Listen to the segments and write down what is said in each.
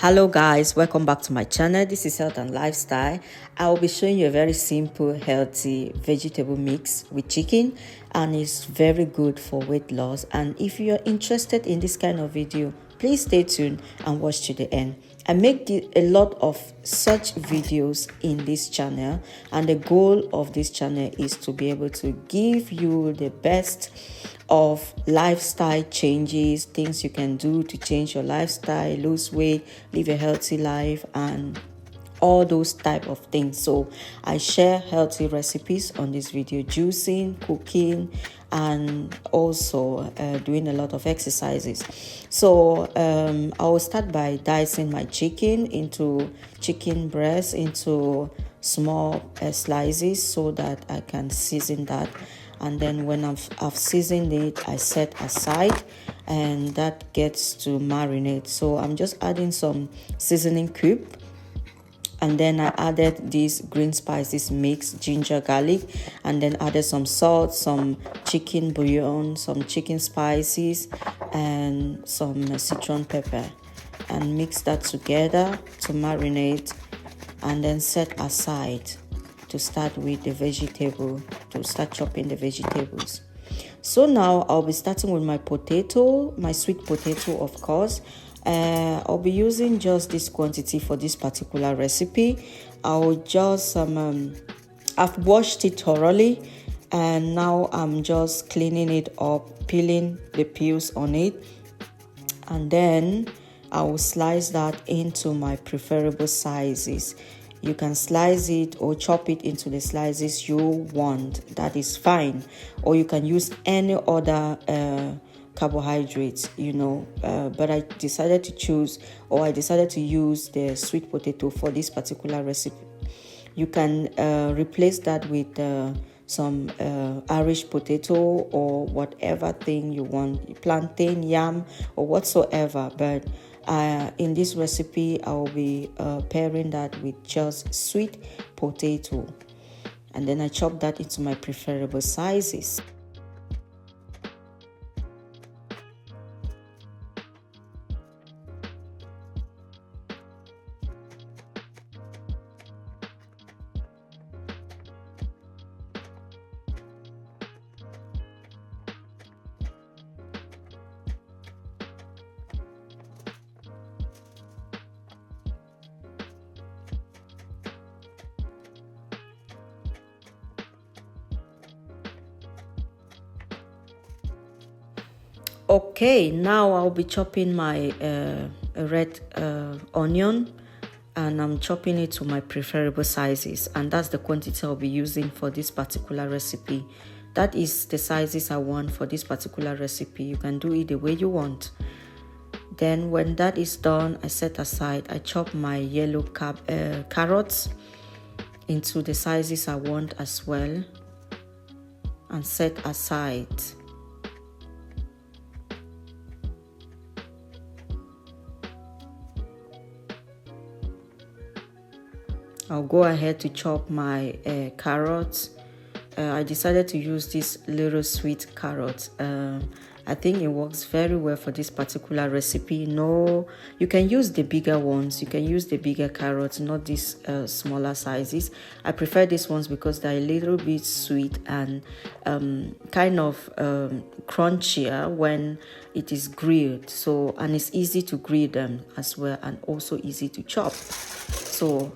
Hello guys, welcome back to my channel. This is Health and Lifestyle. I will be showing you a very simple, healthy vegetable mix with chicken, and it's very good for weight loss. And if you're interested in this kind of video, please stay tuned and watch to the end. I make a lot of such videos in this channel, and the goal of this channel is to be able to give you the best of lifestyle changes, things you can do to change your lifestyle, lose weight, live a healthy life, and all those type of things. So I share healthy recipes on this video, juicing, cooking, and also doing a lot of exercises. So I will start by dicing my chicken breast into small slices so that I can season that. And then when I've seasoned it, I set aside, and that gets to marinate. So I'm just adding some seasoning cube, and then I added these green spices mix, ginger, garlic, and then added some salt, some chicken bouillon, some chicken spices, and some citron pepper, and mix that together to marinate, and then set aside to start with the vegetable, to start chopping the vegetables. So now I'll be starting with my potato, my sweet potato, of course. I'll be using just this quantity for this particular recipe. I'll just I've washed it thoroughly, and now I'm just cleaning it up, peeling the peels on it, and then I will slice that into my preferable sizes. You can slice it or chop it into the slices you want. That is fine. Or you can use any other carbohydrates, but I decided to use the sweet potato for this particular recipe. You can replace that with some Irish potato or whatever thing you want, plantain, yam, or whatsoever. But in this recipe, I will be pairing that with just sweet potato, and then I chop that into my preferable sizes. Okay, now I'll be chopping my red onion, and I'm chopping it to my preferable sizes, and that's the quantity I'll be using for this particular recipe. That is the sizes I want for this particular recipe. You can do it the way you want. Then when that is done, I set aside. I chop my yellow carrots into the sizes I want as well, and set aside. I'll go ahead to chop my carrots. I decided to use this little sweet carrot. I think it works very well for this particular recipe. No, you can use the bigger ones. You can use the bigger carrots, not these smaller sizes. I prefer these ones because they're a little bit sweet and kind of crunchier when it is grilled. So, and it's easy to grill them as well, and also easy to chop. So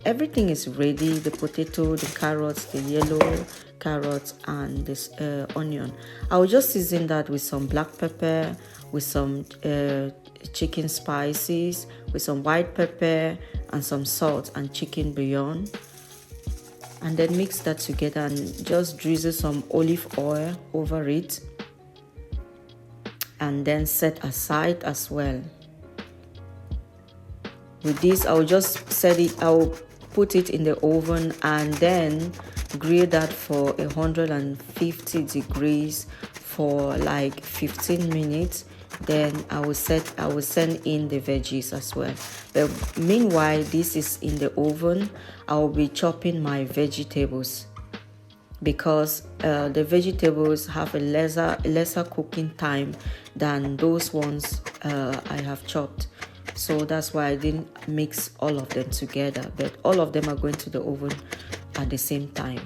everything is ready: the potato, the carrots, the yellow carrots, and this onion. I will just season that with some black pepper, with some chicken spices, with some white pepper, and some salt and chicken bouillon, and then mix that together and just drizzle some olive oil over it, and then set aside as well. With this, I'll just I'll put it in the oven and then grill that for 150 degrees for like 15 minutes. Then I will send in the veggies as well. But meanwhile, this is in the oven, I will be chopping my vegetables, because the vegetables have a lesser cooking time than those ones I have chopped. so that's why I didn't mix all of them together, but all of them are going to the oven at the same time.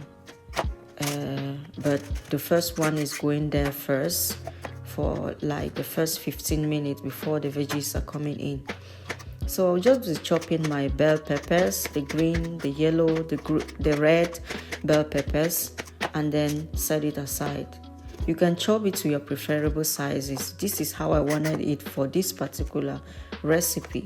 But the first one is going there first for like the first 15 minutes before the veggies are coming in. So I'll just be chopping my bell peppers, the green, the yellow, the red bell peppers, and then set it aside. You can chop it to your preferable sizes. This is how I wanted it for this particular recipe.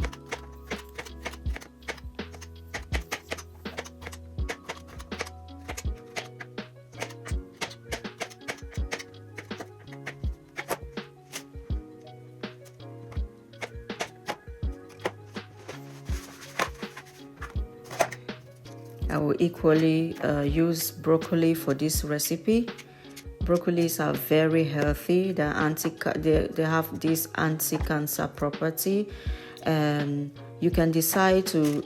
I will equally use broccoli for this recipe. Broccolis are very healthy. They have this anti-cancer property. You can decide to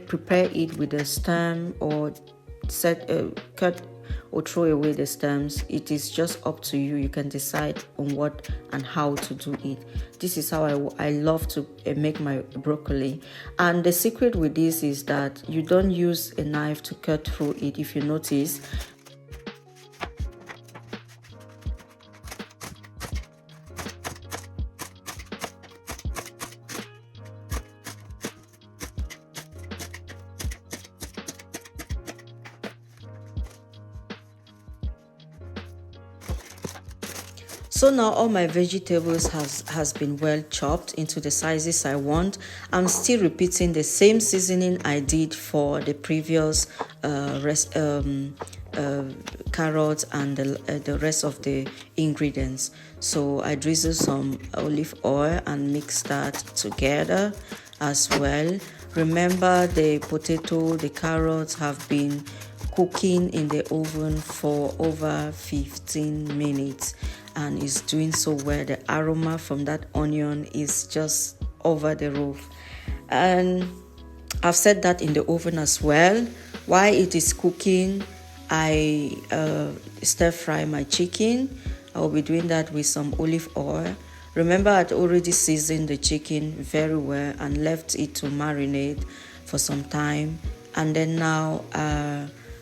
prepare it with a stem or cut or throw away the stems. It is just up to you. You can decide on what and how to do it. This is how I love to make my broccoli. And the secret with this is that you don't use a knife to cut through it. If you notice, so now all my vegetables has been well chopped into the sizes I want. I'm still repeating the same seasoning I did for the previous carrots and the rest of the ingredients. So I drizzle some olive oil and mix that together as well. Remember, the potato, the carrots have been cooking in the oven for over 15 minutes and is doing so well. The aroma from that onion is just over the roof, and I've set that in the oven as well. While it is cooking, I stir fry my chicken. I will be doing that with some olive oil. Remember, I'd already seasoned the chicken very well and left it to marinate for some time, and then now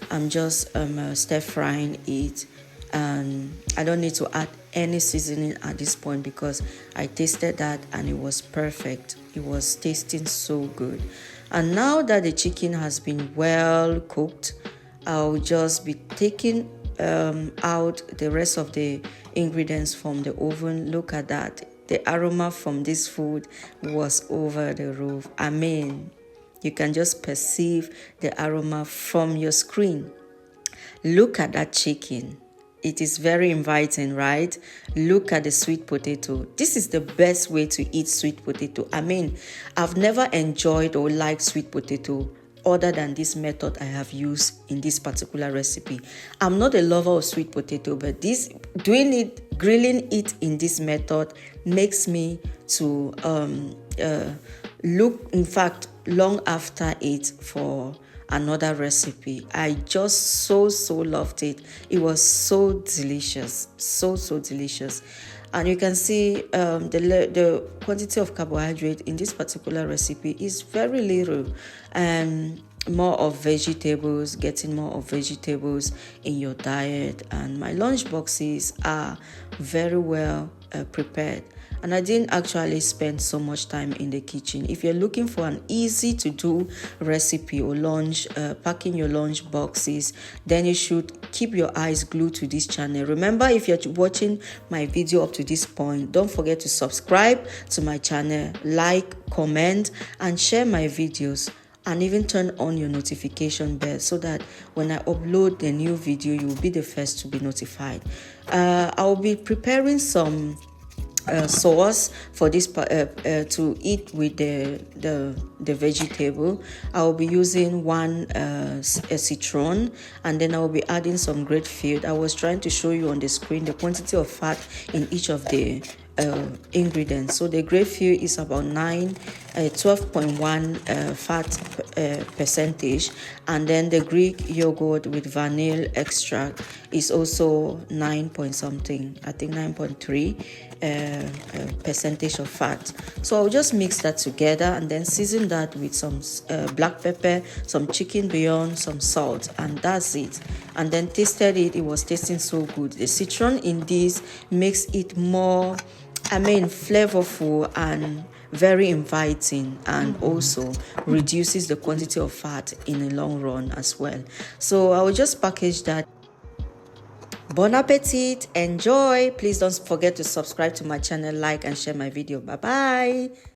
I'm just stir frying it, and I don't need to add any seasoning at this point because I tasted that and it was perfect. It was tasting so good. And now that the chicken has been well cooked, I'll just be taking out the rest of the ingredients from the oven. Look at that. The aroma from this food was over the roof. I mean, you can just perceive the aroma from your screen. Look at that chicken. It is very inviting, right? Look at the sweet potato. This is the best way to eat sweet potato. I mean, I've never enjoyed or liked sweet potato other than this method I have used in this particular recipe. I'm not a lover of sweet potato, but grilling it in this method makes me to look, in fact, long after it for another recipe. I just so loved it. It was so delicious, so delicious. And you can see the quantity of carbohydrate in this particular recipe is very little, and more of vegetables, getting more of vegetables in your diet. And my lunch boxes are very well prepared. And I didn't actually spend so much time in the kitchen. If you're looking for an easy to do recipe or lunch, packing your lunch boxes, then you should keep your eyes glued to this channel. Remember, if you're watching my video up to this point, don't forget to subscribe to my channel, like, comment, and share my videos. And even turn on your notification bell so that when I upload a new video, you will be the first to be notified. I will be preparing some sauce for this to eat with the vegetable. I will be using one citron, and then I will be adding some grapefruit. I was trying to show you on the screen the quantity of fat in each of the ingredients. So the grapefruit is about 12.1 fat percentage, and then the Greek yogurt with vanilla extract is also 9 point something, I think 9.3 percentage of fat. So I'll just mix that together and then season that with some black pepper, some chicken bouillon, some salt, and that's it. And then tasted it. It was tasting so good. The citron in this makes it more, flavorful and very inviting, and also reduces the quantity of fat in the long run as well. So I will just package that. Bon appetit, enjoy. Please don't forget to subscribe to my channel, like and share my video. Bye bye.